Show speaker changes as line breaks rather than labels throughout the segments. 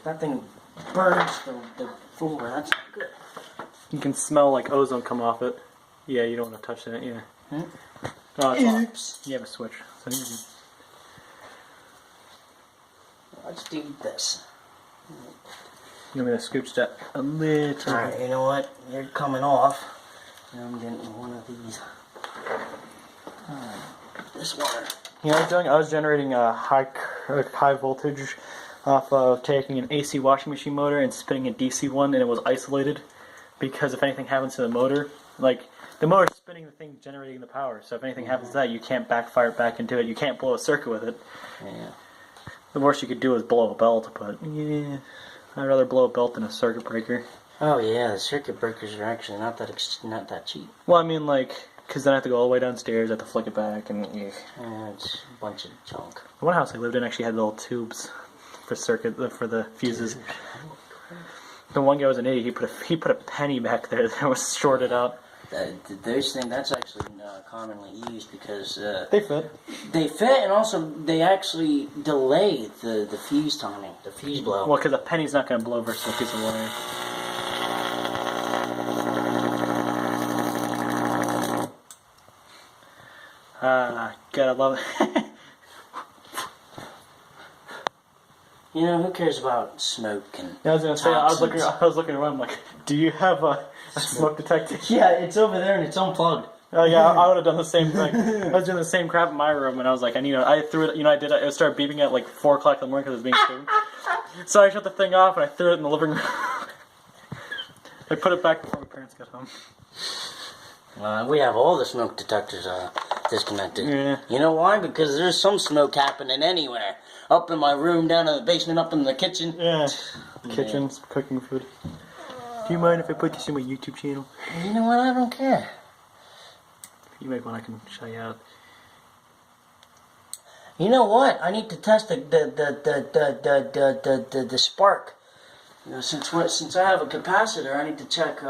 that thing burns the floor. That's not good.
You can smell like ozone come off it. Yeah, you don't want to touch that. Yeah.
Hmm?
Oh, it's off.
Oops.
You have a switch. So you
Let's do this.
want me to scooch that a little.
Alright, you know what? You're coming off. And I'm getting one of these. This water.
You know what I was doing? I was generating a high voltage off of taking an AC washing machine motor and spinning a DC one, and it was isolated because if anything happens to the motor, like the motor's spinning the thing generating the power, so if anything happens to that, you can't backfire it back into it. You can't blow a circuit with it.
Yeah.
The worst you could do is blow a belt, but yeah, I'd rather blow a belt than a circuit breaker.
Oh yeah, the circuit breakers are actually not that cheap.
Well, I mean, like, because then I have to go all the way downstairs, I have to flick it back, and yeah.
Yeah, it's a bunch of junk.
The one house I lived in actually had little tubes for for the fuses. The one guy was an idiot. He put a penny back there that was shorted out.
Those things, that's actually commonly used because
They fit.
they fit, and also they actually delay the fuse timing, the fuse blow.
Well, because a penny's not going to blow versus a piece of wire. Gotta love it.
You know, who cares about smoke and
Yeah, I was gonna say, I was
toxins?
looking around, like, do you have a smoke detector?
Yeah, it's over there and it's unplugged.
Oh yeah, I would have done the same thing. I was doing the same crap in my room, and I was like, I threw it. You know, I did it. It started beeping at like 4 o'clock in the morning because it was being stupid. So I shut the thing off and I threw it in the living room. I put it back before my parents got home.
We have all the smoke detectors disconnected.
Yeah.
You know why? Because there's some smoke happening anywhere. Up in my room, down in the basement, up in the kitchen.
Yeah. Kitchens, cooking food. Do you mind if I put this in my YouTube channel?
You know what? I don't care.
If you make one, I can show you out.
You know what? I need to test the spark. You know, since I have a capacitor, I need to check.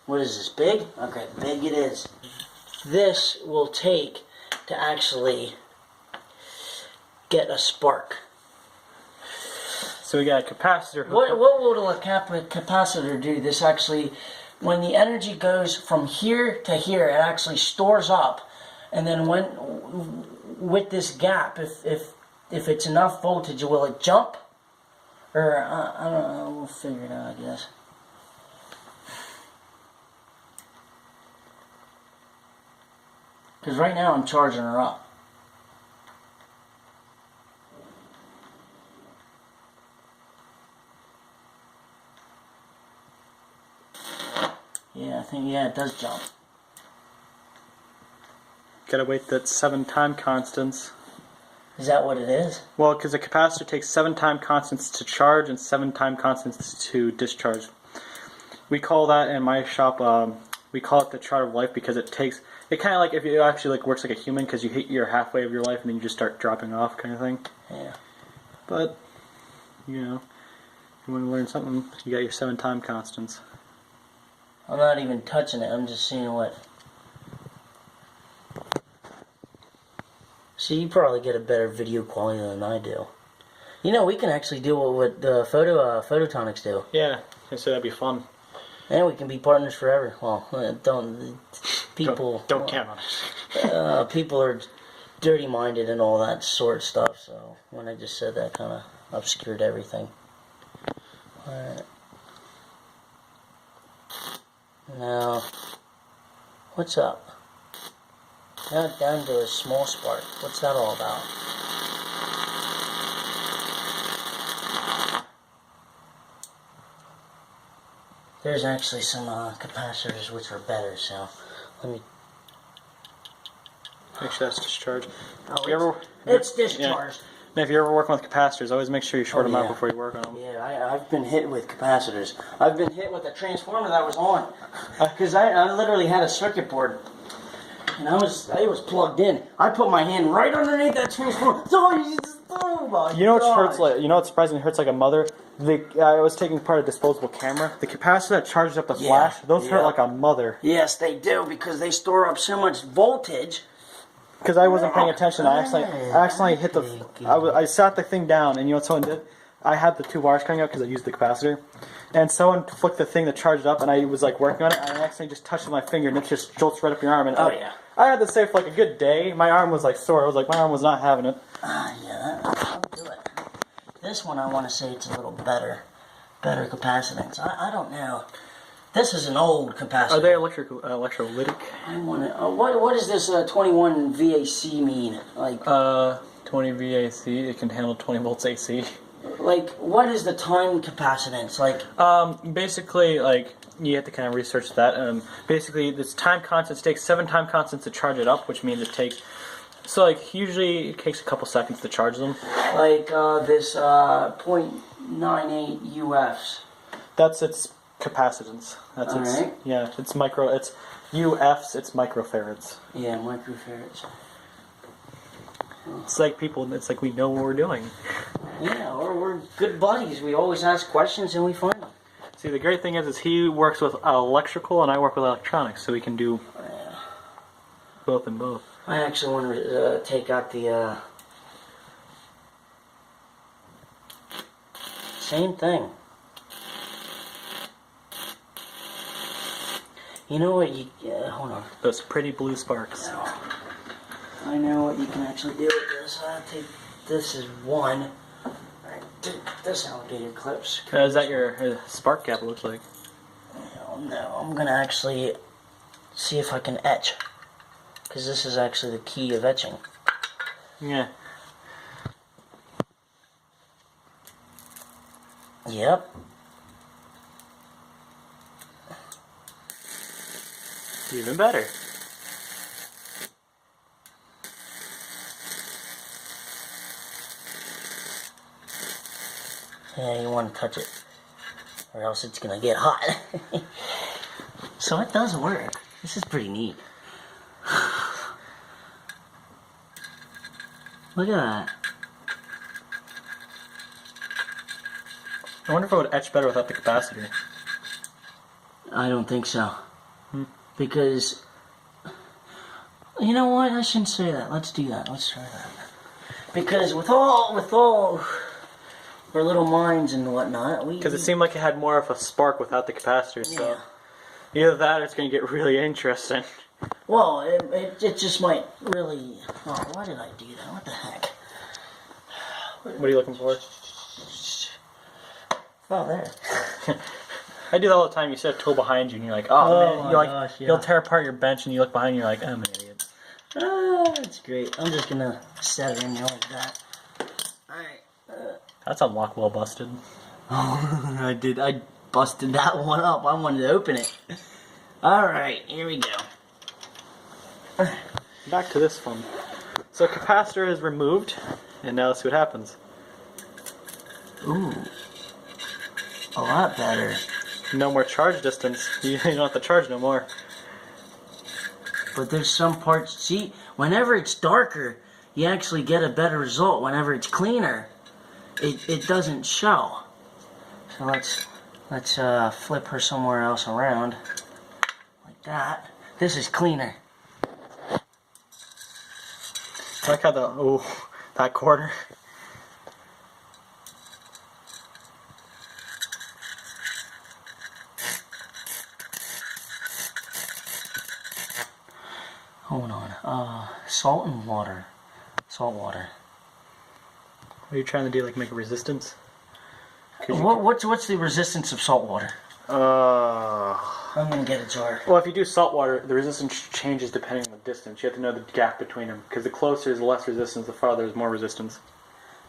What is this? Big? Okay, big it is. This will take to actually get a spark.
So we got a capacitor.
What will a capacitor do? This actually, when the energy goes from here to here, it actually stores up, and then with this gap, if it's enough voltage, will it jump? Or I don't know. We'll figure it out, I guess. Because right now I'm charging her up. Yeah, I think, yeah, it does jump.
Gotta wait that 7 time constants.
Is that what it is?
Well, because a capacitor takes 7 time constants to charge and 7 time constants to discharge. We call that in my shop, we call it the chart of life because it takes, it kind of like, if it actually like works like a human because you hit your halfway of your life and then you just start dropping off kind of thing.
Yeah.
But, you know, if you want to learn something, you got your 7 time constants.
I'm not even touching it, I'm just seeing what. See, you probably get a better video quality than I do. You know, we can actually do what the Photonics do.
Yeah, I said that'd be fun.
And we can be partners forever. Well,
Don't count on it.
People are dirty-minded and all that sort of stuff, so when I just said that, kind of obscured everything. Alright. Now, what's up? Now down to a small spark. What's that all about? There's actually some capacitors which are better, so let me...
Make sure that's discharged.
Oh, it's discharged.
Now, if you're ever working with capacitors, always make sure you short them out before you work on them.
Yeah, I've been hit with capacitors. I've been hit with a transformer that was on. Because I literally had a circuit board. And it was plugged in. I put my hand right underneath that transformer. Oh my
You know what
gosh.
hurts like? You know what surprisingly hurts like a mother? I was taking part of a disposable camera. The capacitor that charges up the flash, those hurt like a mother.
Yes, they do, because they store up so much voltage.
Because I wasn't paying attention, I accidentally hit the. I sat the thing down, and you know what someone did? I had the 2 wires coming out because I used the capacitor, and someone flicked the thing to charge it up, and I was like working on it, and I accidentally just touched it with my finger, and it just jolts right up your arm. And
Oh, yeah.
I had to say for like a good day, my arm was like sore. I was like, my arm was not having it.
Yeah, that'll do it. This one, I want to say it's a little better capacitance. I don't know. This is an old capacitor.
Are they electrolytic?
I want to. What does this 21 VAC mean? Like,
20 VAC. It can handle 20 volts AC.
like, what is the time capacitance? Like,
Basically, like, you have to kind of research that. Basically, this time constant takes 7 time constants to charge it up, which means it takes. So, like, usually it takes a couple seconds to charge them.
like this 0.98 UFs.
That's its capacitance. That's its.
Alright.
Yeah, it's micro. It's UFs. It's microfarads.
Yeah, microfarads.
It's like people. It's like we know what we're doing.
Yeah, or we're good buddies. We always ask questions and we find them.
See, the great thing is he works with electrical and I work with electronics, so we can do both and both.
I actually want to take out the same thing. You know what? Hold on.
Those pretty blue sparks.
I know what you can actually do with this. I take this as one. Alright, this alligator clips.
Is that your spark gap? It looks like.
No, I'm gonna actually see if I can etch, because this is actually the key of etching.
Yeah.
Yep.
Even better.
Yeah, you want to touch it, or else it's gonna get hot. So it does work. This is pretty neat. Look at that.
I wonder if it would etch better without the capacitor.
I don't think so. Because, you know what? I shouldn't say that. Let's do that. Let's try that. Because with all our little minds and whatnot,
Because it seemed like it had more of a spark without the capacitor, so either that or it's going to get really interesting.
Well, it just might really. Oh, why did I do that? What the heck?
What are you looking for?
Oh, there.
I do that all the time. You set a tool behind you and you're like,
Oh
man.
my
You're like,
gosh, yeah.
You'll tear apart your bench and you look behind you and you're like, I'm an idiot.
Oh, that's great. I'm just gonna set it in there like that. Alright.
That's unlock well busted.
Oh, I did. I busted that one up. I wanted to open it. Alright, here we go.
Back to this one. So capacitor is removed, and now let's see what happens.
Ooh. A lot better.
No more charge distance. You don't have to charge no more.
But there's some parts, see, whenever it's darker, you actually get a better result. Whenever it's cleaner, it doesn't show. So let's flip her somewhere else around. Like that. This is cleaner.
I like how that quarter.
Hold on. Salt and water. Salt water.
What are you trying to do? Like make a resistance?
What's the resistance of salt water? I'm gonna get a jar.
Well, if you do salt water, the resistance changes depending on the distance. You have to know the gap between them, because the closer is less resistance, the farther is more resistance.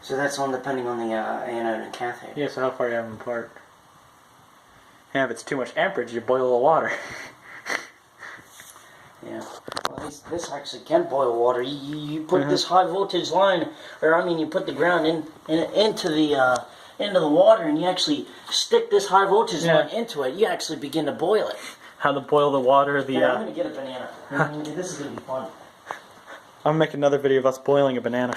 So that's on depending on the anode and cathode.
Yeah, so how far you have them apart. And if it's too much amperage, you boil the water.
Yeah. Well, this actually can boil water. You put this high voltage line, or I mean, you put the ground into the water, and you actually stick this high voltage line into it. You actually begin to boil it.
How to boil the water?
I'm gonna get a banana. This is gonna be fun.
I'm gonna make another video of us boiling a banana.